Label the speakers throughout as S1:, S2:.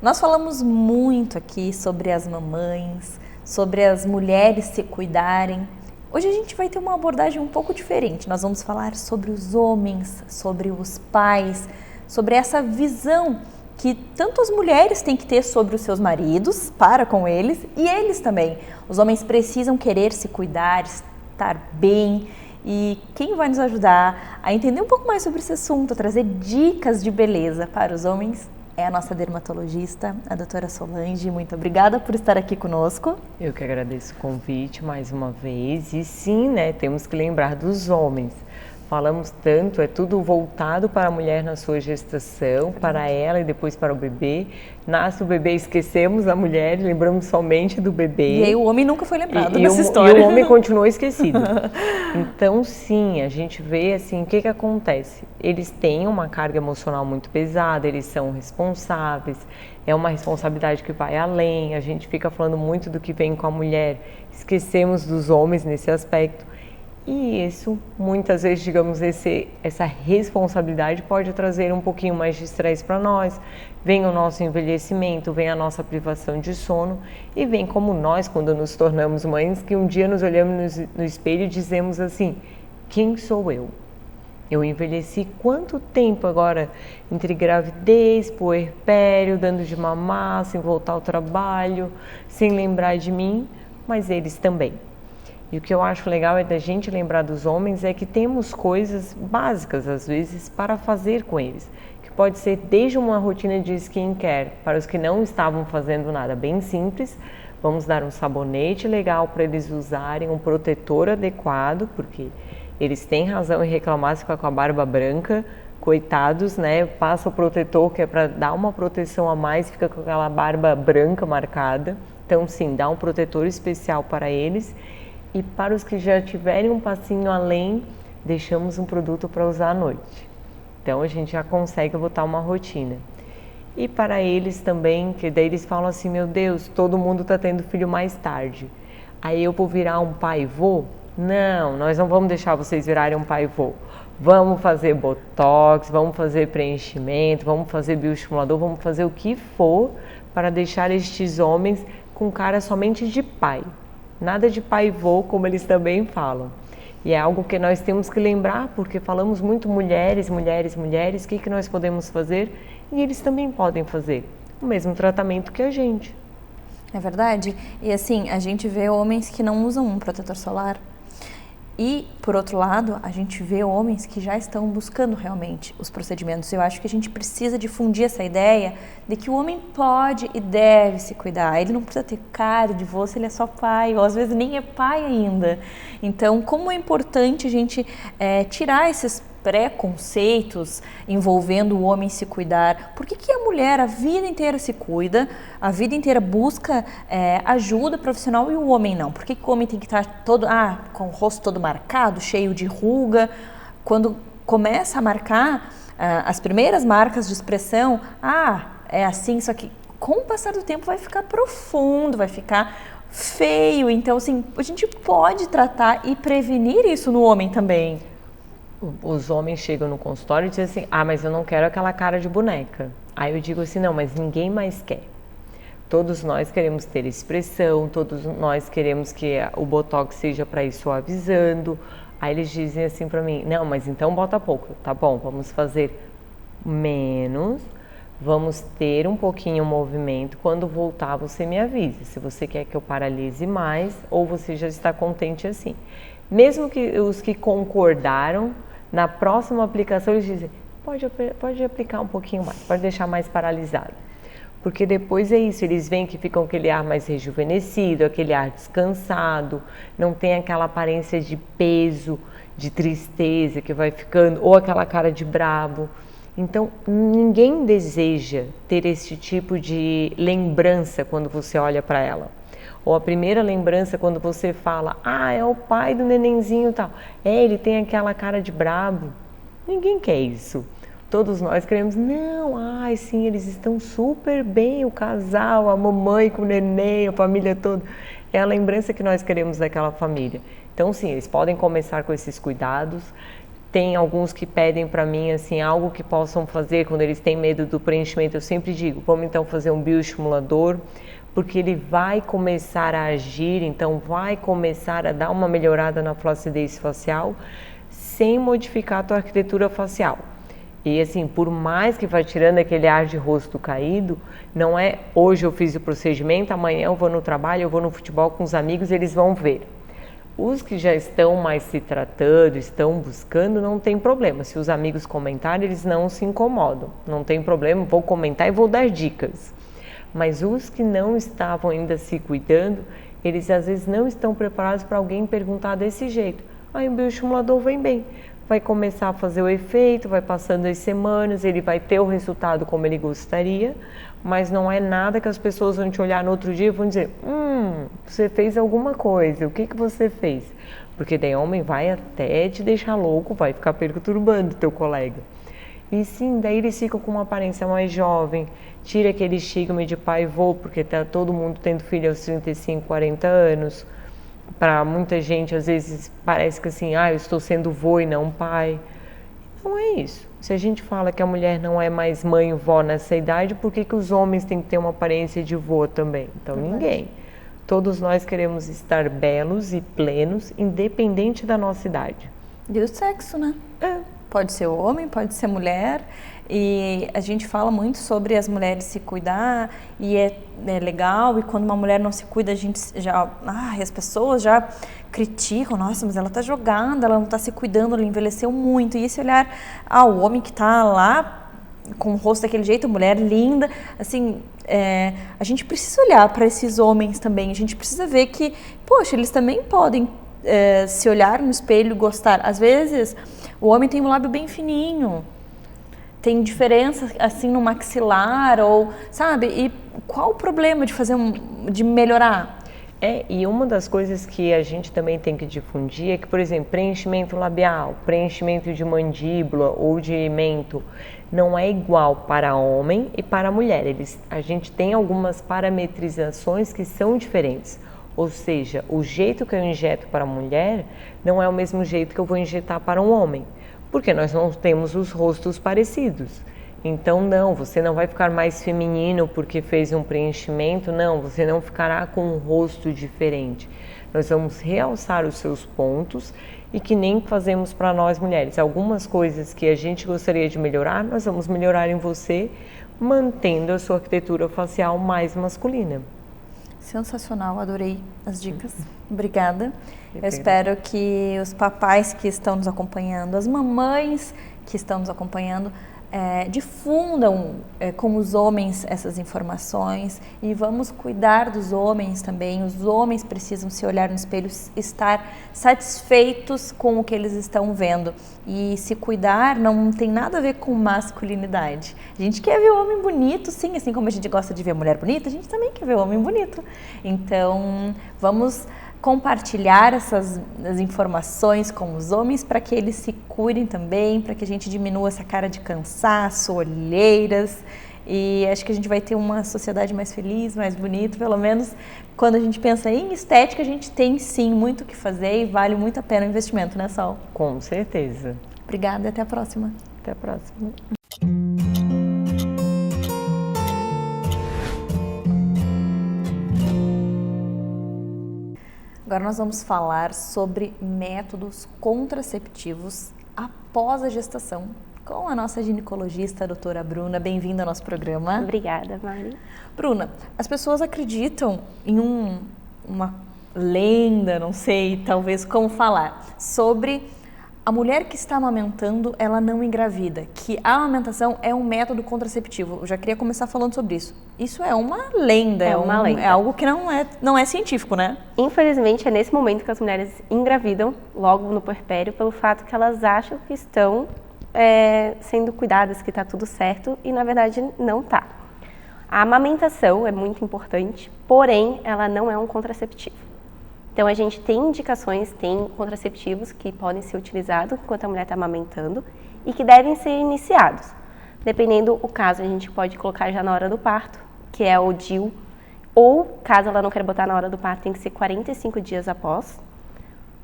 S1: Nós falamos muito aqui sobre as mamães, sobre as mulheres se cuidarem. Hoje a gente vai ter uma abordagem um pouco diferente. Nós vamos falar sobre os homens, sobre os pais, sobre essa visão que tanto as mulheres têm que ter sobre os seus maridos, para com eles, e eles também. Os homens precisam querer se cuidar, estar bem. E quem vai nos ajudar a entender um pouco mais sobre esse assunto, a trazer dicas de beleza para os homens, é a nossa dermatologista, a doutora Solange. Muito obrigada por estar aqui conosco.
S2: Eu que agradeço o convite mais uma vez. E sim, né, temos que lembrar dos homens. Falamos tanto, é tudo voltado para a mulher na sua gestação, para ela e depois para o bebê. Nasce o bebê, esquecemos a mulher, lembramos somente do bebê.
S1: E aí o homem nunca foi lembrado dessa história.
S2: E o homem continuou esquecido. Então sim, a gente vê assim, o que acontece? Eles têm uma carga emocional muito pesada, eles são responsáveis, é uma responsabilidade que vai além, a gente fica falando muito do que vem com a mulher, esquecemos dos homens nesse aspecto. E isso, muitas vezes, digamos, essa responsabilidade pode trazer um pouquinho mais de estresse para nós. Vem o nosso envelhecimento, vem a nossa privação de sono e vem como nós, quando nos tornamos mães, que um dia nos olhamos no espelho e dizemos assim, quem sou eu? Eu envelheci quanto tempo agora entre gravidez, puerpério, dando de mamar, sem voltar ao trabalho, sem lembrar de mim, mas eles também. E o que eu acho legal é da gente lembrar dos homens é que temos coisas básicas, às vezes, para fazer com eles. Que pode ser desde uma rotina de skincare, para os que não estavam fazendo nada, bem simples. Vamos dar um sabonete legal para eles usarem, um protetor adequado, porque eles têm razão em reclamar se ficar com a barba branca. Coitados, né? Passa o protetor que é para dar uma proteção a mais, fica com aquela barba branca marcada. Então, sim, dá um protetor especial para eles. E para os que já tiverem um passinho além, deixamos um produto para usar à noite. Então a gente já consegue botar uma rotina. E para eles também, que daí eles falam assim, meu Deus, todo mundo está tendo filho mais tarde. Aí eu vou virar um pai e vô? Não, nós não vamos deixar vocês virarem um pai e vô. Vamos fazer botox, vamos fazer preenchimento, vamos fazer bioestimulador, vamos fazer o que for para deixar estes homens com cara somente de pai. Nada de pai e vô, como eles também falam. E é algo que nós temos que lembrar, porque falamos muito mulheres, mulheres, mulheres, o que nós podemos fazer? E eles também podem fazer o mesmo tratamento que a gente.
S1: É verdade? E assim, a gente vê homens que não usam um protetor solar. E, por outro lado, a gente vê homens que já estão buscando realmente os procedimentos. Eu acho que a gente precisa difundir essa ideia de que o homem pode e deve se cuidar. Ele não precisa ter cara de vô se ele é só pai, ou às vezes nem é pai ainda. Então, como é importante a gente tirar esses preconceitos envolvendo o homem se cuidar. Por que a mulher a vida inteira se cuida, a vida inteira busca ajuda profissional e o homem não? Por que o homem tem que estar todo, com o rosto todo marcado, cheio de ruga? Quando começa a marcar as primeiras marcas de expressão, é assim, só que com o passar do tempo vai ficar profundo, vai ficar feio. Então, assim, a gente pode tratar e prevenir isso no homem também.
S2: Os homens chegam no consultório e dizem assim, mas eu não quero aquela cara de boneca. Aí eu digo assim, não, mas ninguém mais quer. Todos nós queremos ter expressão, todos nós queremos que o botox seja para ir suavizando. Aí eles dizem assim para mim, não, mas então bota pouco. Tá bom, vamos fazer menos, vamos ter um pouquinho de movimento. Quando voltar, você me avisa. Se você quer que eu paralise mais ou você já está contente assim. Mesmo que os que concordaram, na próxima aplicação eles dizem, pode aplicar um pouquinho mais, pode deixar mais paralisado. Porque depois é isso, eles veem que ficam aquele ar mais rejuvenescido, aquele ar descansado, não tem aquela aparência de peso, de tristeza que vai ficando, ou aquela cara de brabo. Então, ninguém deseja ter esse tipo de lembrança quando você olha para ela. Ou a primeira lembrança quando você fala, é o pai do nenenzinho e tal. Ele tem aquela cara de brabo. Ninguém quer isso. Todos nós queremos, não, sim, eles estão super bem, o casal, a mamãe com o neném, a família toda. É a lembrança que nós queremos daquela família. Então, sim, eles podem começar com esses cuidados. Tem alguns que pedem para mim, assim, algo que possam fazer quando eles têm medo do preenchimento. Eu sempre digo, vamos então fazer um bioestimulador, porque ele vai começar a agir, então vai começar a dar uma melhorada na flacidez facial, sem modificar a tua arquitetura facial. E assim, por mais que vá tirando aquele ar de rosto caído, não é hoje eu fiz o procedimento, amanhã eu vou no trabalho, eu vou no futebol com os amigos, eles vão ver. Os que já estão mais se tratando, estão buscando, não tem problema. Se os amigos comentarem, eles não se incomodam. Não tem problema, vou comentar e vou dar dicas. Mas os que não estavam ainda se cuidando, eles às vezes não estão preparados para alguém perguntar desse jeito. Aí o bioestimulador vem bem. Vai começar a fazer o efeito, vai passando as semanas, ele vai ter o resultado como ele gostaria, mas não é nada que as pessoas vão te olhar no outro dia e vão dizer, você fez alguma coisa, o que você fez? Porque daí homem vai até te deixar louco, vai ficar perturbando teu colega. E sim, daí eles ficam com uma aparência mais jovem, tira aquele estigma de pai e vô, porque tá todo mundo tendo filho aos 35, 40 anos. Para muita gente, às vezes, parece que assim, eu estou sendo vô e não pai. Não é isso. Se a gente fala que a mulher não é mais mãe e vó nessa idade, por que os homens têm que ter uma aparência de vô também? Então, ninguém. Todos nós queremos estar belos e plenos, independente da nossa idade.
S1: E o sexo, né? Pode ser homem, pode ser mulher. E a gente fala muito sobre as mulheres se cuidar e é legal, e quando uma mulher não se cuida, a gente já, as pessoas já criticam, nossa, mas ela tá jogada, ela não tá se cuidando, ela envelheceu muito. E esse olhar, o homem que tá lá com o rosto daquele jeito, a mulher linda, assim, a gente precisa olhar para esses homens também, a gente precisa ver que, poxa, eles também podem se olhar no espelho e gostar. Às vezes, o homem tem um lábio bem fininho, tem diferença assim no maxilar, ou sabe? E qual o problema de de melhorar?
S2: E uma das coisas que a gente também tem que difundir é que, por exemplo, preenchimento labial, preenchimento de mandíbula ou de mento não é igual para homem e para mulher. A gente tem algumas parametrizações que são diferentes. Ou seja, o jeito que eu injeto para a mulher não é o mesmo jeito que eu vou injetar para um homem. Porque nós não temos os rostos parecidos. Então, não, você não vai ficar mais feminino porque fez um preenchimento, não, você não ficará com um rosto diferente. Nós vamos realçar os seus pontos e que nem fazemos para nós mulheres. Algumas coisas que a gente gostaria de melhorar, nós vamos melhorar em você, mantendo a sua arquitetura facial mais masculina.
S1: Sensacional, adorei as dicas. Obrigada. Eu espero que os papais que estão nos acompanhando, as mamães que estão nos acompanhando, difundam com os homens essas informações e vamos cuidar dos homens também. Os homens precisam se olhar no espelho, estar satisfeitos com o que eles estão vendo. E se cuidar não tem nada a ver com masculinidade. A gente quer ver o homem bonito, sim, assim como a gente gosta de ver a mulher bonita, a gente também quer ver o homem bonito. Então, vamos compartilhar as informações com os homens para que eles se cuidem também, para que a gente diminua essa cara de cansaço, olheiras, e acho que a gente vai ter uma sociedade mais feliz, mais bonita. Pelo menos quando a gente pensa em estética, a gente tem sim muito o que fazer e vale muito a pena o investimento, né, Sol?
S2: Com certeza.
S1: Obrigada e até a próxima.
S2: Até a próxima.
S1: Agora nós vamos falar sobre métodos contraceptivos após a gestação com a nossa ginecologista, a doutora Bruna. Bem-vinda ao nosso programa.
S3: Obrigada, Mari.
S1: Bruna, as pessoas acreditam em uma lenda, não sei, talvez como falar, sobre a mulher que está amamentando, ela não engravida, que a amamentação é um método contraceptivo. Eu já queria começar falando sobre isso. Isso é uma lenda, é algo que não é científico, né?
S3: Infelizmente, é nesse momento que as mulheres engravidam, logo no puerpério, pelo fato que elas acham que estão sendo cuidadas, que está tudo certo, e na verdade não está. A amamentação é muito importante, porém, ela não é um contraceptivo. Então, a gente tem indicações, tem contraceptivos que podem ser utilizados enquanto a mulher está amamentando e que devem ser iniciados. Dependendo do caso, a gente pode colocar já na hora do parto, que é o DIU, ou, caso ela não queira botar na hora do parto, tem que ser 45 dias após.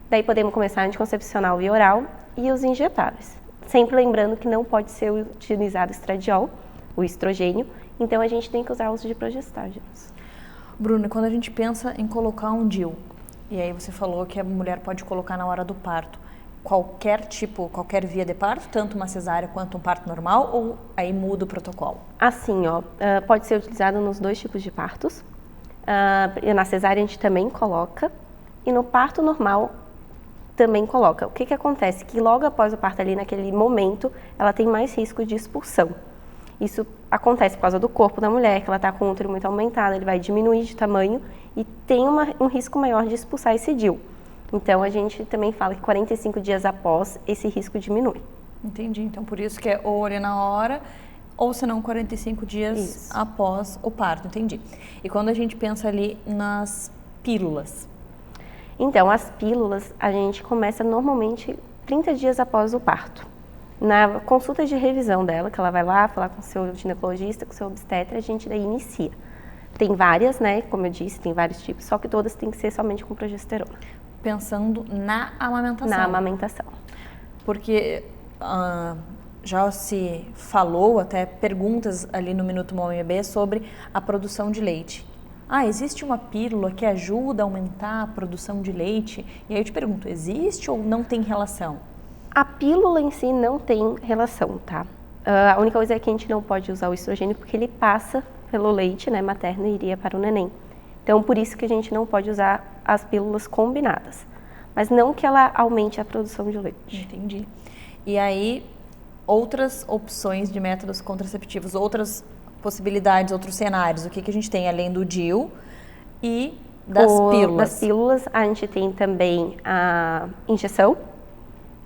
S3: Daí podemos começar a anticoncepcional via oral e os injetáveis. Sempre lembrando que não pode ser utilizado estradiol, o estrogênio, então a gente tem que usar os de progestágenos.
S1: Bruno, quando a gente pensa em colocar um DIU, e aí você falou que a mulher pode colocar na hora do parto, qualquer via de parto, tanto uma cesárea quanto um parto normal, ou aí muda o protocolo?
S3: Assim, pode ser utilizado nos 2 tipos de partos. Na cesárea a gente também coloca, e no parto normal também coloca. O que acontece? Que logo após o parto ali, naquele momento, ela tem mais risco de expulsão. Isso acontece por causa do corpo da mulher, que ela está com o útero muito aumentado, ele vai diminuir de tamanho e tem um risco maior de expulsar esse DIU. Então, a gente também fala que 45 dias após, esse risco diminui.
S1: Entendi. Então, por isso que é ou ali na hora, ou se não 45 dias após o parto. Entendi. E quando a gente pensa ali nas pílulas?
S3: Então, as pílulas, a gente começa normalmente 30 dias após o parto. Na consulta de revisão dela, que ela vai lá falar com o seu ginecologista, com o seu obstetra, a gente daí inicia. Tem várias, né? Como eu disse, tem vários tipos, só que todas têm que ser somente com progesterona.
S1: Pensando na amamentação.
S3: Na amamentação.
S1: Porque já se falou, até perguntas ali no Minuto Mamãe Bebê sobre a produção de leite. Existe uma pílula que ajuda a aumentar a produção de leite? E aí eu te pergunto, existe ou não tem relação?
S3: A pílula em si não tem relação, tá? A única coisa é que a gente não pode usar o estrogênio porque ele passa pelo leite, né, materno e iria para o neném. Então, por isso que a gente não pode usar as pílulas combinadas. Mas não que ela aumente a produção de leite.
S1: Entendi. E aí, outras opções de métodos contraceptivos, outras possibilidades, outros cenários, o que a gente tem além do DIU e das pílulas?
S3: Das pílulas, a gente tem também a injeção,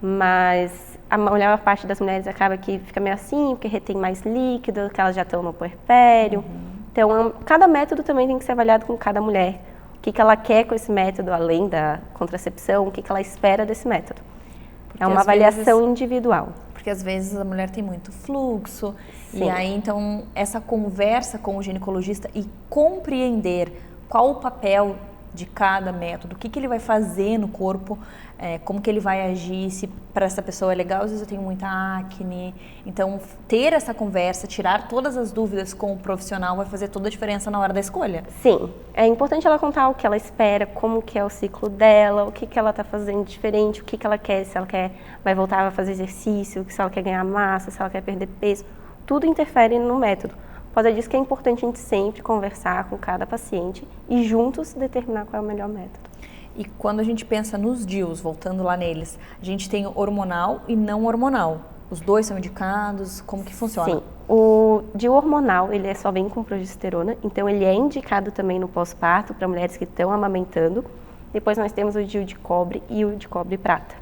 S3: mas a maior parte das mulheres acaba que fica meio assim, porque retém mais líquido, que elas já estão no puerpério. Então, cada método também tem que ser avaliado com cada mulher. O que ela quer com esse método, além da contracepção, o que ela espera desse método. Porque é uma avaliação individual.
S1: Porque às vezes a mulher tem muito fluxo,
S3: Sim.
S1: E aí então essa conversa com o ginecologista e compreender qual o papel de cada método, o que ele vai fazer no corpo, como que ele vai agir, se para essa pessoa é legal, às vezes eu tenho muita acne. Então, ter essa conversa, tirar todas as dúvidas com o profissional vai fazer toda a diferença na hora da escolha.
S3: Sim, é importante ela contar o que ela espera, como que é o ciclo dela, o que ela está fazendo diferente, o que ela quer, se ela vai voltar a fazer exercício, se ela quer ganhar massa, se ela quer perder peso. Tudo interfere no método. Por causa disso que é importante a gente sempre conversar com cada paciente e juntos determinar qual é o melhor método.
S1: E quando a gente pensa nos DIUs, voltando lá neles, a gente tem hormonal e não hormonal. Os dois são indicados? Como que funciona?
S3: Sim, o DIU hormonal, ele só vem com progesterona, então ele é indicado também no pós-parto para mulheres que estão amamentando. Depois nós temos o DIU de cobre e o de cobre prata.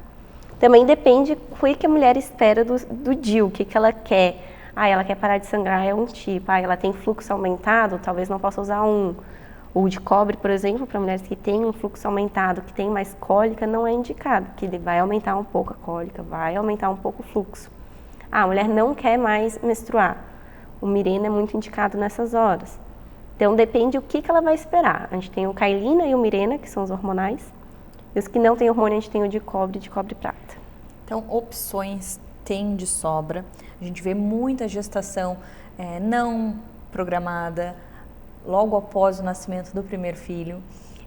S3: Também depende do que a mulher espera do DIU, o que ela quer. Ela quer parar de sangrar, é um tipo. Ela tem fluxo aumentado, talvez não possa usar um. O de cobre, por exemplo, para mulheres que têm um fluxo aumentado, que tem mais cólica, não é indicado, porque ele vai aumentar um pouco a cólica, vai aumentar um pouco o fluxo. A mulher não quer mais menstruar. O Mirena é muito indicado nessas horas. Então, depende o que ela vai esperar. A gente tem o Cailina e o Mirena, que são os hormonais. E os que não têm hormônio, a gente tem o de cobre e de cobre prata.
S1: Então, opções tem de sobra. A gente vê muita gestação não programada, logo após o nascimento do primeiro filho.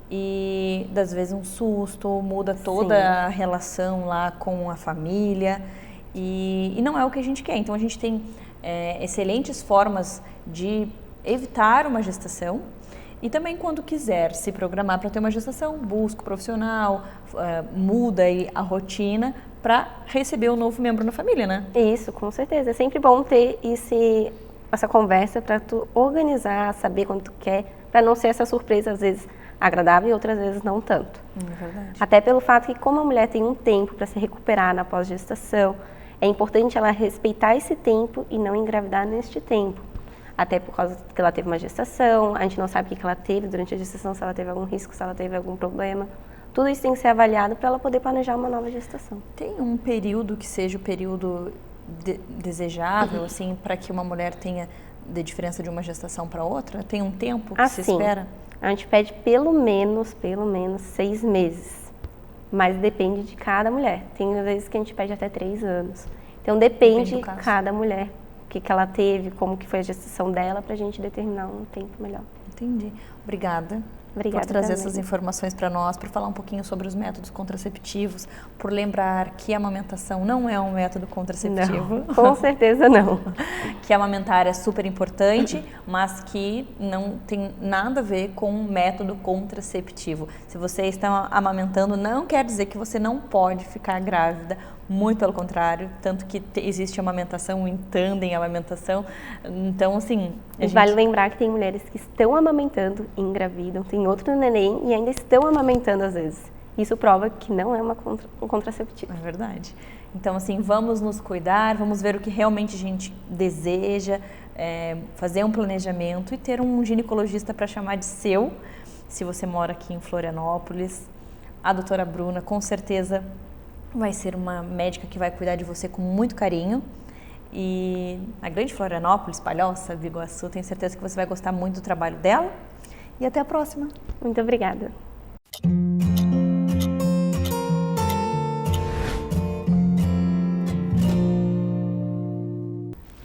S1: E, das vezes, um susto, muda toda
S3: Sim.
S1: a relação lá com a família. E não é o que a gente quer. Então, a gente tem excelentes formas de evitar uma gestação. E também, quando quiser se programar para ter uma gestação, busca o profissional, muda aí a rotina para receber um novo membro na família, né?
S3: Isso, com certeza. É sempre bom ter essa conversa para tu organizar, saber quando tu quer, para não ser essa surpresa, às vezes agradável e outras vezes não tanto.
S1: É verdade.
S3: Até pelo fato que, como a mulher tem um tempo para se recuperar na pós-gestação, é importante ela respeitar esse tempo e não engravidar neste tempo. Até por causa que ela teve uma gestação, a gente não sabe o que ela teve durante a gestação, se ela teve algum risco, se ela teve algum problema. Tudo isso tem que ser avaliado para ela poder planejar uma nova gestação.
S1: Tem um período que seja o período desejável, assim, para que uma mulher tenha de diferença de uma gestação para outra? Tem um tempo que se espera?
S3: A gente pede pelo menos 6 meses. mas depende de cada mulher. Tem vezes que a gente pede até 3 anos. Então depende de cada mulher, o que ela teve, como que foi a gestação dela, pra gente determinar um tempo melhor.
S1: Entendi. Obrigada.
S3: Obrigada
S1: por trazer
S3: também.
S1: essas informações para nós, por falar um pouquinho sobre os métodos contraceptivos, por lembrar que a amamentação não é um método contraceptivo.
S3: Não, com certeza não.
S1: Que amamentar é super importante, mas que não tem nada a ver com um método contraceptivo. Se você está amamentando, não quer dizer que você não pode ficar grávida, muito pelo contrário, tanto que existe amamentação em tandem, amamentação, então assim...
S3: Vale lembrar que tem mulheres que estão amamentando e engravidam, tem outro neném e ainda estão amamentando às vezes. Isso prova que não é um contraceptivo.
S1: É verdade. Então assim, vamos nos cuidar, vamos ver o que realmente a gente deseja, fazer um planejamento e ter um ginecologista para chamar de seu, se você mora aqui em Florianópolis. A doutora Bruna, com certeza, vai ser uma médica que vai cuidar de você com muito carinho. E a grande Florianópolis, Palhoça, Biguaçu, tenho certeza que você vai gostar muito do trabalho dela. E até a próxima.
S3: Muito obrigada.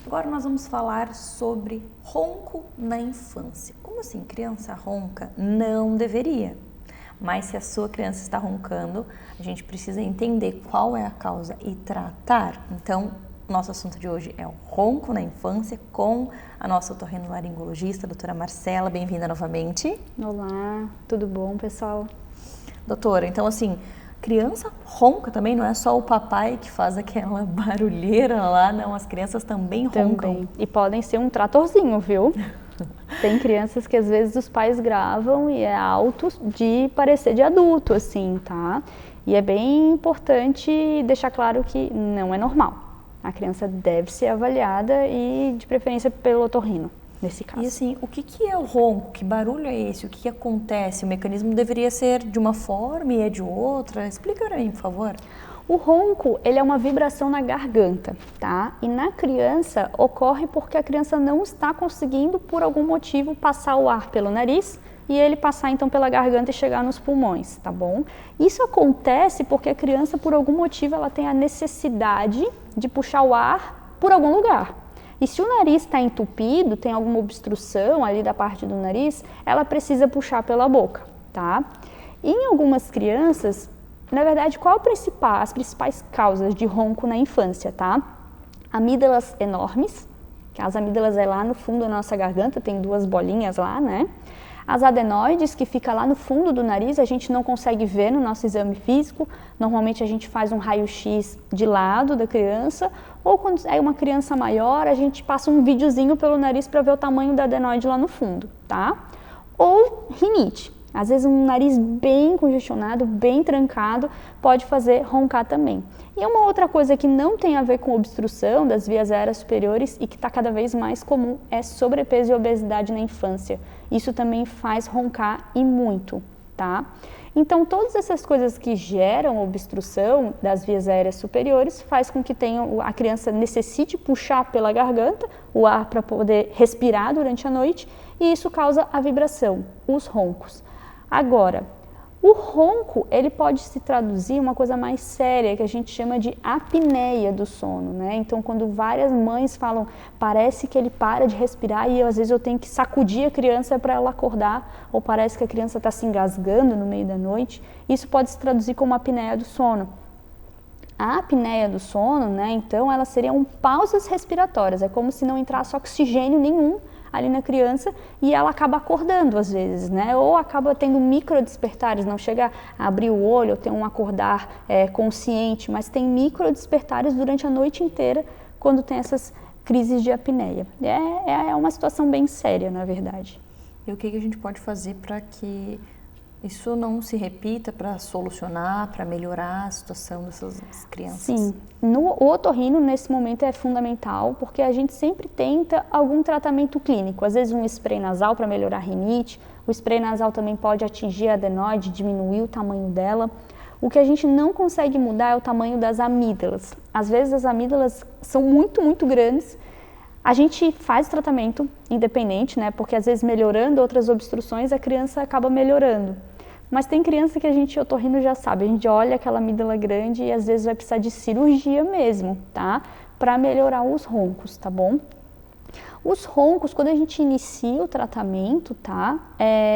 S1: Agora nós vamos falar sobre ronco na infância. Como assim? Criança ronca? Não deveria. Mas se a sua criança está roncando, a gente precisa entender qual é a causa e tratar. Então, nosso assunto de hoje é o ronco na infância com a nossa otorrinolaringologista, a doutora Marcela. Bem-vinda novamente.
S4: Olá, tudo bom, pessoal?
S1: Doutora, então assim, criança ronca também, não é só o papai que faz aquela barulheira lá, não, as crianças também roncam.
S4: Também. E podem ser um tratorzinho, viu? Tem crianças que às vezes os pais gravam e é alto de parecer de adulto, assim, tá? E é bem importante deixar claro que não é normal. A criança deve ser avaliada e de preferência pelo otorrino, nesse caso.
S1: E assim, o que é o ronco? Que barulho é esse? O que acontece? O mecanismo deveria ser de uma forma e é de outra? Explica para mim, por favor.
S4: O ronco, ele é uma vibração na garganta, tá? E na criança ocorre porque a criança não está conseguindo, por algum motivo, passar o ar pelo nariz e ele passar então pela garganta e chegar nos pulmões, tá bom? Isso acontece porque a criança, por algum motivo, ela tem a necessidade de puxar o ar por algum lugar. E se o nariz está entupido, tem alguma obstrução ali da parte do nariz, ela precisa puxar pela boca, tá? E em algumas crianças, na verdade, qual as principais causas de ronco na infância, tá? Amígdalas enormes, que as amígdalas é lá no fundo da nossa garganta, tem 2 bolinhas lá, né? As adenoides, que fica lá no fundo do nariz, a gente não consegue ver no nosso exame físico. Normalmente a gente faz um raio-x de lado da criança, ou quando é uma criança maior, a gente passa um videozinho pelo nariz para ver o tamanho da adenoide lá no fundo, tá? Ou rinite. Às vezes um nariz bem congestionado, bem trancado, pode fazer roncar também. E uma outra coisa que não tem a ver com obstrução das vias aéreas superiores e que está cada vez mais comum é sobrepeso e obesidade na infância. Isso também faz roncar e muito, tá? Então, todas essas coisas que geram obstrução das vias aéreas superiores faz com que a criança necessite puxar pela garganta o ar para poder respirar durante a noite e isso causa a vibração, os roncos. Agora, o ronco, ele pode se traduzir em uma coisa mais séria, que a gente chama de apneia do sono, né? Então, quando várias mães falam, parece que ele para de respirar e às vezes eu tenho que sacudir a criança para ela acordar, ou parece que a criança está se engasgando no meio da noite, isso pode se traduzir como apneia do sono. A apneia do sono, né, então, elas seriam pausas respiratórias, é como se não entrasse oxigênio nenhum ali na criança e ela acaba acordando às vezes, né? Ou acaba tendo micro despertares, não chega a abrir o olho ou ter um acordar consciente, mas tem micro despertares durante a noite inteira quando tem essas crises de apneia. É uma situação bem séria, na verdade.
S1: E o que a gente pode fazer para que isso não se repita, para solucionar, para melhorar a situação dessas crianças?
S4: Sim, o otorrino nesse momento é fundamental porque a gente sempre tenta algum tratamento clínico, às vezes um spray nasal para melhorar a rinite, o spray nasal também pode atingir a adenoide, diminuir o tamanho dela. O que a gente não consegue mudar é o tamanho das amígdalas. Às vezes as amígdalas são muito, muito grandes. A gente faz tratamento independente, né? Porque às vezes melhorando outras obstruções a criança acaba melhorando. Mas tem criança que a gente, otorrino, já sabe, a gente olha aquela amígdala grande e às vezes vai precisar de cirurgia mesmo, tá? Para melhorar os roncos, tá bom? Os roncos, quando a gente inicia o tratamento, tá?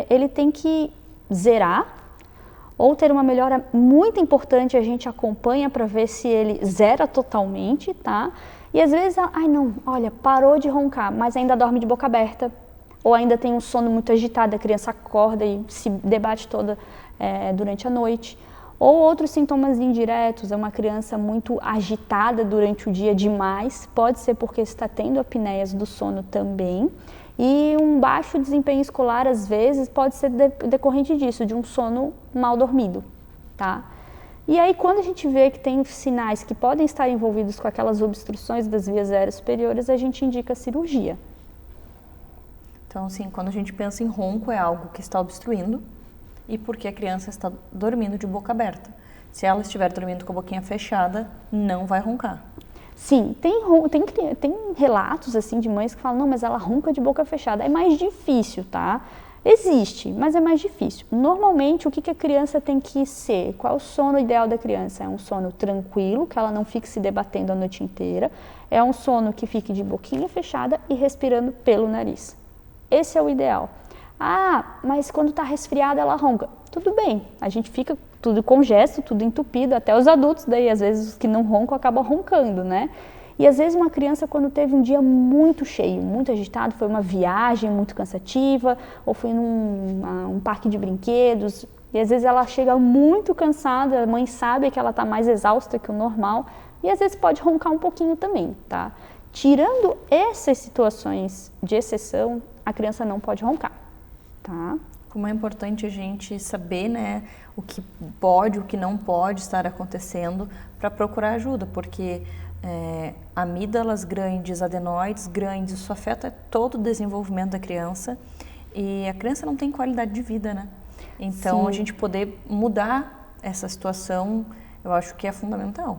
S4: Ele tem que zerar ou ter uma melhora muito importante, a gente acompanha para ver se ele zera totalmente, tá? E às vezes, ai não, olha, parou de roncar, mas ainda dorme de boca aberta, ou ainda tem um sono muito agitado, a criança acorda e se debate toda durante a noite. Ou outros sintomas indiretos, é uma criança muito agitada durante o dia demais, pode ser porque está tendo apneias do sono também. E um baixo desempenho escolar, às vezes, pode ser decorrente disso, de um sono mal dormido, tá? E aí, quando a gente vê que tem sinais que podem estar envolvidos com aquelas obstruções das vias aéreas superiores, a gente indica a cirurgia.
S1: Então, assim, quando a gente pensa em ronco, é algo que está obstruindo e porque a criança está dormindo de boca aberta. Se ela estiver dormindo com a boquinha fechada, não vai roncar.
S4: Sim, tem relatos assim de mães que falam, não, mas ela ronca de boca fechada. É mais difícil, tá? Existe, mas é mais difícil. Normalmente, o que a criança tem que ser? Qual é o sono ideal da criança? É um sono tranquilo, que ela não fique se debatendo a noite inteira. É um sono que fique de boquinha fechada e respirando pelo nariz. Esse é o ideal. Ah, mas quando está resfriada ela ronca. Tudo bem, a gente fica tudo congesto, tudo entupido, até os adultos daí, às vezes os que não roncam acabam roncando, né? E às vezes uma criança quando teve um dia muito cheio, muito agitado, foi uma viagem muito cansativa, ou foi num parque de brinquedos, e às vezes ela chega muito cansada, a mãe sabe que ela está mais exausta que o normal, e às vezes pode roncar um pouquinho também, tá? Tirando essas situações de exceção, a criança não pode roncar, tá?
S1: Como é importante a gente saber, né, o que pode, o que não pode estar acontecendo para procurar ajuda, porque amígdalas grandes, adenoides grandes, isso afeta todo o desenvolvimento da criança e a criança não tem qualidade de vida, né? Então, a gente poder mudar essa situação, eu acho que é fundamental.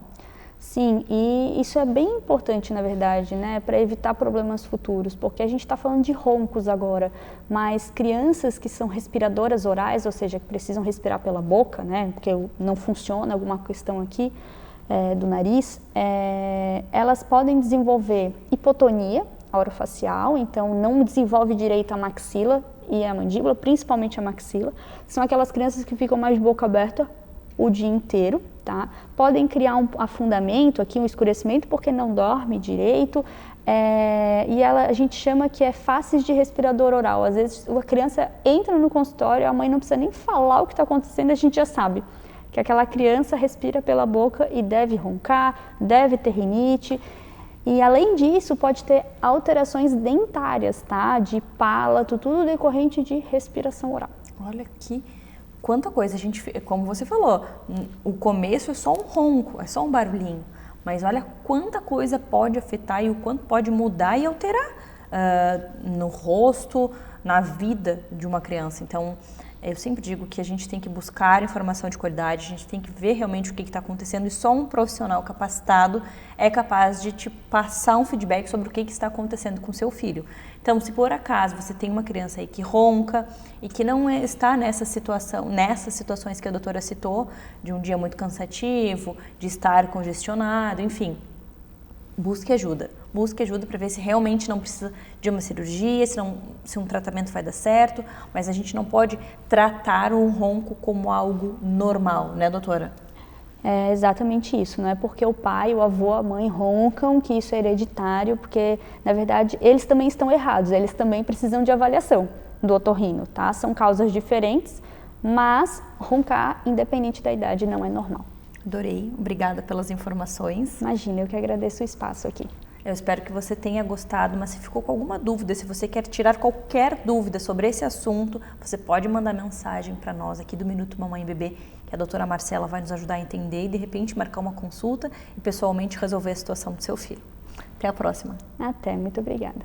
S4: Sim, e isso é bem importante, na verdade, né, para evitar problemas futuros, porque a gente está falando de roncos agora, mas crianças que são respiradoras orais, ou seja, que precisam respirar pela boca, né, porque não funciona alguma questão aqui do nariz, elas podem desenvolver hipotonia orofacial, então não desenvolve direito a maxila e a mandíbula, principalmente a maxila. São aquelas crianças que ficam mais de boca aberta o dia inteiro, tá? Podem criar um afundamento aqui, um escurecimento, porque não dorme direito, e a gente chama que é faces de respirador oral. Às vezes a criança entra no consultório, a mãe não precisa nem falar o que está acontecendo, a gente já sabe que aquela criança respira pela boca e deve roncar, deve ter rinite. E além disso, pode ter alterações dentárias, tá? De palato, tudo decorrente de respiração oral.
S1: Olha que quanta coisa a gente, como você falou, o começo é só um ronco, é só um barulhinho, mas olha quanta coisa pode afetar e o quanto pode mudar e alterar no rosto, na vida de uma criança. Então, eu sempre digo que a gente tem que buscar informação de qualidade, a gente tem que ver realmente o que está acontecendo e só um profissional capacitado é capaz de te passar um feedback sobre o que está acontecendo com seu filho. Então, se por acaso você tem uma criança aí que ronca e que não está nessas situações que a doutora citou, de um dia muito cansativo, de estar congestionado, enfim, busque ajuda para ver se realmente não precisa de uma cirurgia, se um tratamento vai dar certo, mas a gente não pode tratar um ronco como algo normal, né, doutora?
S4: É exatamente isso, não é porque o pai, o avô, a mãe roncam que isso é hereditário, porque na verdade eles também estão errados, eles também precisam de avaliação do otorrino, tá? São causas diferentes, mas roncar, independente da idade, não é normal.
S1: Adorei, obrigada pelas informações.
S4: Imagina, eu que agradeço o espaço aqui.
S1: Eu espero que você tenha gostado, mas se ficou com alguma dúvida, se você quer tirar qualquer dúvida sobre esse assunto, você pode mandar mensagem para nós aqui do Minuto Mamãe e Bebê, que a doutora Marcela vai nos ajudar a entender e de repente marcar uma consulta e pessoalmente resolver a situação do seu filho. Até a próxima.
S4: Até, muito obrigada.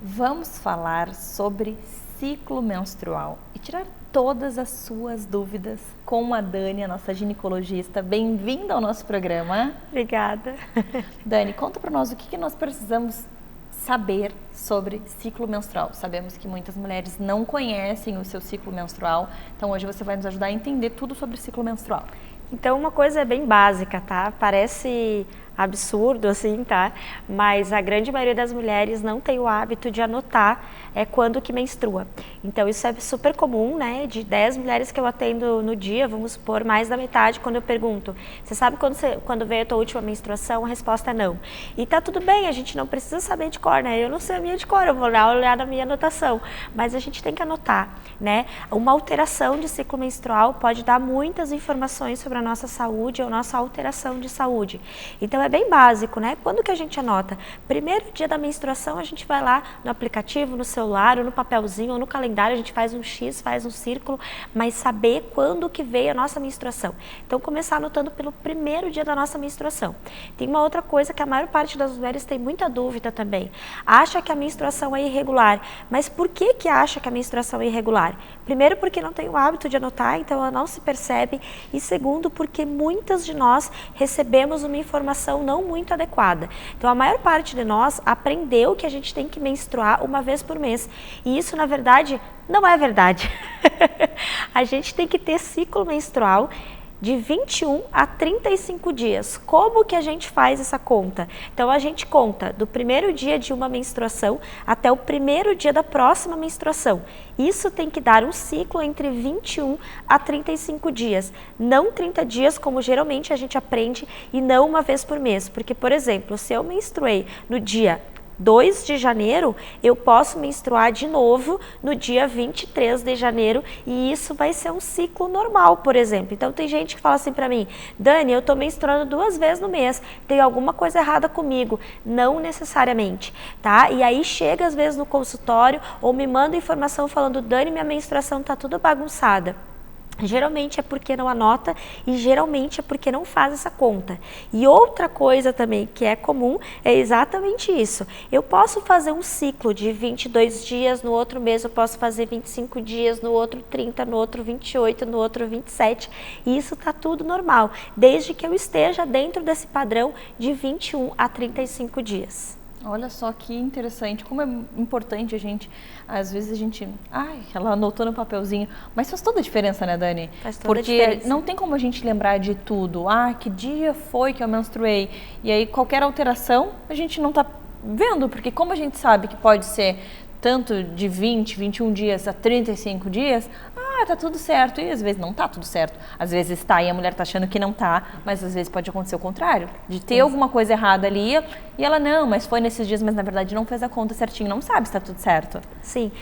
S1: Vamos falar sobre ciclo menstrual e tirar todas as suas dúvidas com a Dani, a nossa ginecologista. Bem-vinda ao nosso programa.
S5: Obrigada.
S1: Dani, conta para nós o que nós precisamos saber sobre ciclo menstrual. Sabemos que muitas mulheres não conhecem o seu ciclo menstrual, então hoje você vai nos ajudar a entender tudo sobre ciclo menstrual.
S5: Então, uma coisa é bem básica, tá? Parece absurdo, assim, tá? Mas a grande maioria das mulheres não tem o hábito de anotar quando que menstrua. Então, isso é super comum, né? De 10 mulheres que eu atendo no dia, vamos supor, mais da metade, quando eu pergunto, você sabe quando veio a tua última menstruação? A resposta é não. E tá tudo bem, a gente não precisa saber de cor, né? Eu não sei a minha de cor, eu vou lá olhar na minha anotação. Mas a gente tem que anotar, né? Uma alteração de ciclo menstrual pode dar muitas informações sobre a nossa saúde ou nossa alteração de saúde. Então, é bem básico, né? Quando que a gente anota? Primeiro dia da menstruação, a gente vai lá no aplicativo, no celular, ou no papelzinho, ou no calendário, a gente faz um X, faz um círculo, mas saber quando que veio a nossa menstruação. Então, começar anotando pelo primeiro dia da nossa menstruação. Tem uma outra coisa que a maior parte das mulheres tem muita dúvida também. Acha que a menstruação é irregular, mas por que acha que a menstruação é irregular? Primeiro, porque não tem o hábito de anotar, então ela não se percebe, e segundo, porque muitas de nós recebemos uma informação não muito adequada. Então, a maior parte de nós aprendeu que a gente tem que menstruar uma vez por mês. E isso, na verdade, não é verdade. A gente tem que ter ciclo menstrual de 21 a 35 dias. Como que a gente faz essa conta? Então, a gente conta do primeiro dia de uma menstruação até o primeiro dia da próxima menstruação. Isso tem que dar um ciclo entre 21 a 35 dias. Não 30 dias, como geralmente a gente aprende, e não uma vez por mês. Porque, por exemplo, se eu menstruei no dia 2 de janeiro, eu posso menstruar de novo no dia 23 de janeiro e isso vai ser um ciclo normal, por exemplo. Então, tem gente que fala assim pra mim, Dani, eu tô menstruando 2 vezes no mês, tem alguma coisa errada comigo? Não necessariamente, tá? E aí chega às vezes no consultório ou me manda informação falando, Dani, minha menstruação tá tudo bagunçada. Geralmente é porque não anota e geralmente é porque não faz essa conta. E outra coisa também que é comum é exatamente isso. Eu posso fazer um ciclo de 22 dias, no outro mês eu posso fazer 25 dias, no outro 30, no outro 28, no outro 27. E isso tá tudo normal, desde que eu esteja dentro desse padrão de 21 a 35 dias.
S1: Olha só que interessante, como é importante às vezes a gente, ela anotou no papelzinho, mas faz toda a diferença, né, Dani?
S5: Faz toda a
S1: diferença.
S5: Porque
S1: não tem como a gente lembrar de tudo, que dia foi que eu menstruei, e aí qualquer alteração a gente não tá vendo, porque como a gente sabe que pode ser tanto de 20, 21 dias a 35 dias, tá tudo certo, e às vezes não tá tudo certo, às vezes tá e a mulher tá achando que não tá, mas às vezes pode acontecer o contrário, de ter alguma coisa errada ali e ela não, mas foi nesses dias, mas na verdade não fez a conta certinho, não sabe se tá tudo certo.
S5: Sim,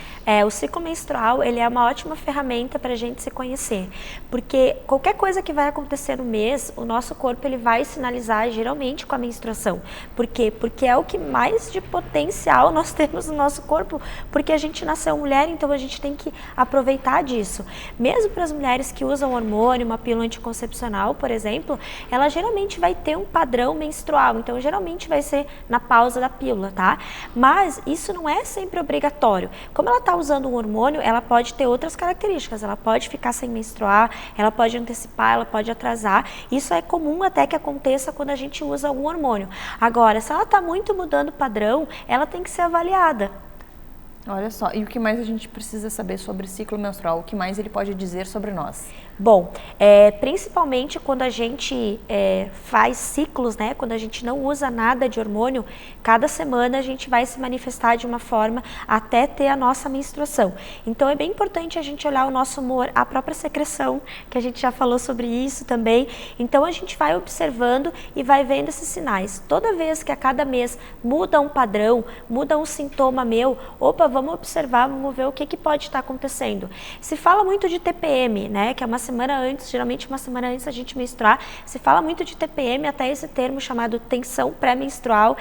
S5: o ciclo menstrual, ele é uma ótima ferramenta pra gente se conhecer, porque qualquer coisa que vai acontecer no mês, o nosso corpo ele vai sinalizar geralmente com a menstruação. Por quê? Porque é o que mais de potencial nós temos no nosso corpo, porque a gente nasceu mulher, então a gente tem que aproveitar disso. Mesmo para as mulheres que usam hormônio, uma pílula anticoncepcional, por exemplo, ela geralmente vai ter um padrão menstrual, então geralmente vai ser na pausa da pílula, tá? Mas isso não é sempre obrigatório. Como ela está usando um hormônio, ela pode ter outras características, ela pode ficar sem menstruar, ela pode antecipar, ela pode atrasar. Isso é comum até que aconteça quando a gente usa algum hormônio. Agora, se ela está muito mudando o padrão, ela tem que ser avaliada.
S1: Olha só, e o que mais a gente precisa saber sobre ciclo menstrual? O que mais ele pode dizer sobre nós?
S5: Bom, principalmente quando a gente faz ciclos, né? Quando a gente não usa nada de hormônio, cada semana a gente vai se manifestar de uma forma até ter a nossa menstruação. Então é bem importante a gente olhar o nosso humor, a própria secreção, que a gente já falou sobre isso também. Então a gente vai observando e vai vendo esses sinais. Toda vez que a cada mês muda um padrão, muda um sintoma meu, opa, vamos observar, vamos ver o que pode estar acontecendo. Se fala muito de TPM, né? Que é uma semana antes, geralmente uma semana antes da gente menstruar, se fala muito de TPM, até esse termo chamado tensão pré-menstrual,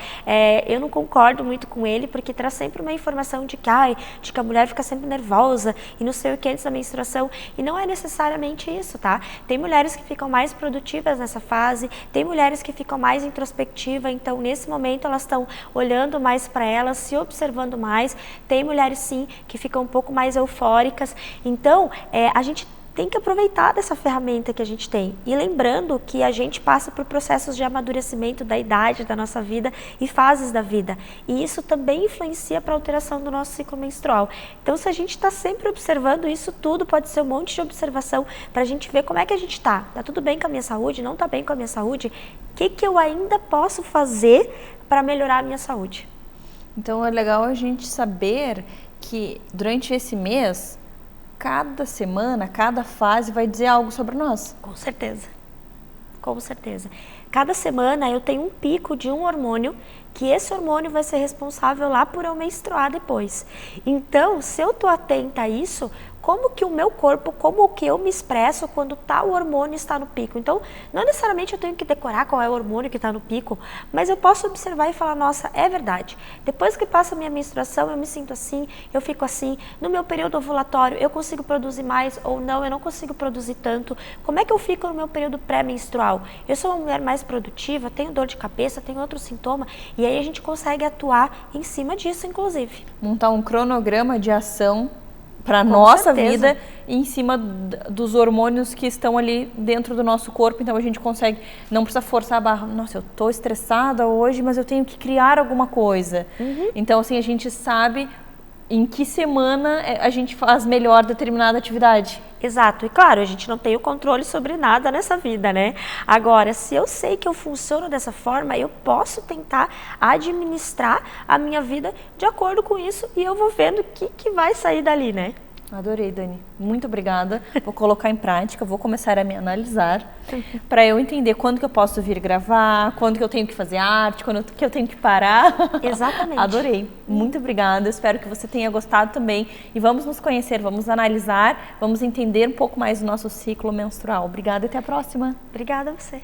S5: eu não concordo muito com ele, porque traz sempre uma informação de que a mulher fica sempre nervosa e não sei o que antes da menstruação, e não é necessariamente isso, tá? Tem mulheres que ficam mais produtivas nessa fase, tem mulheres que ficam mais introspectivas, então nesse momento elas estão olhando mais para elas, se observando mais, tem Tem mulheres sim que ficam um pouco mais eufóricas. Então, a gente tem que aproveitar dessa ferramenta que a gente tem. E lembrando que a gente passa por processos de amadurecimento da idade, da nossa vida e fases da vida. E isso também influencia para a alteração do nosso ciclo menstrual. Então, se a gente está sempre observando isso tudo, pode ser um monte de observação para a gente ver como é que a gente está. Está tudo bem com a minha saúde? Não está bem com a minha saúde? O que eu ainda posso fazer para melhorar a minha saúde?
S1: Então, é legal a gente saber que durante esse mês, cada semana, cada fase vai dizer algo sobre nós.
S5: Com certeza. Com certeza. Cada semana eu tenho um pico de um hormônio, que esse hormônio vai ser responsável lá por eu menstruar depois. Então, se eu estou atenta a isso, como que o meu corpo, como que eu me expresso quando tal hormônio está no pico? Então, não necessariamente eu tenho que decorar qual é o hormônio que está no pico, mas eu posso observar e falar, nossa, é verdade. Depois que passa a minha menstruação, eu me sinto assim, eu fico assim. No meu período ovulatório, eu consigo produzir mais ou não, eu não consigo produzir tanto. Como é que eu fico no meu período pré-menstrual? Eu sou uma mulher mais produtiva, tenho dor de cabeça, tenho outro sintoma, e aí a gente consegue atuar em cima disso, inclusive.
S1: Montar um cronograma de ação para nossa vida em cima dos hormônios que estão ali dentro do nosso corpo, então a gente consegue, não precisa forçar a barra, nossa, eu estou estressada hoje, mas eu tenho que criar alguma coisa. Então assim, a gente sabe em que semana a gente faz melhor determinada atividade.
S5: Exato, e claro, a gente não tem o controle sobre nada nessa vida, né? Agora, se eu sei que eu funciono dessa forma, eu posso tentar administrar a minha vida de acordo com isso e eu vou vendo o que vai sair dali, né?
S1: Adorei, Dani. Muito obrigada. Vou colocar em prática, vou começar a me analisar para eu entender quando que eu posso vir gravar, quando que eu tenho que fazer arte, quando que eu tenho que parar.
S5: Exatamente.
S1: Adorei. Muito obrigada. Espero que você tenha gostado também. E vamos nos conhecer, vamos analisar, vamos entender um pouco mais do nosso ciclo menstrual. Obrigada e até a próxima.
S5: Obrigada a você.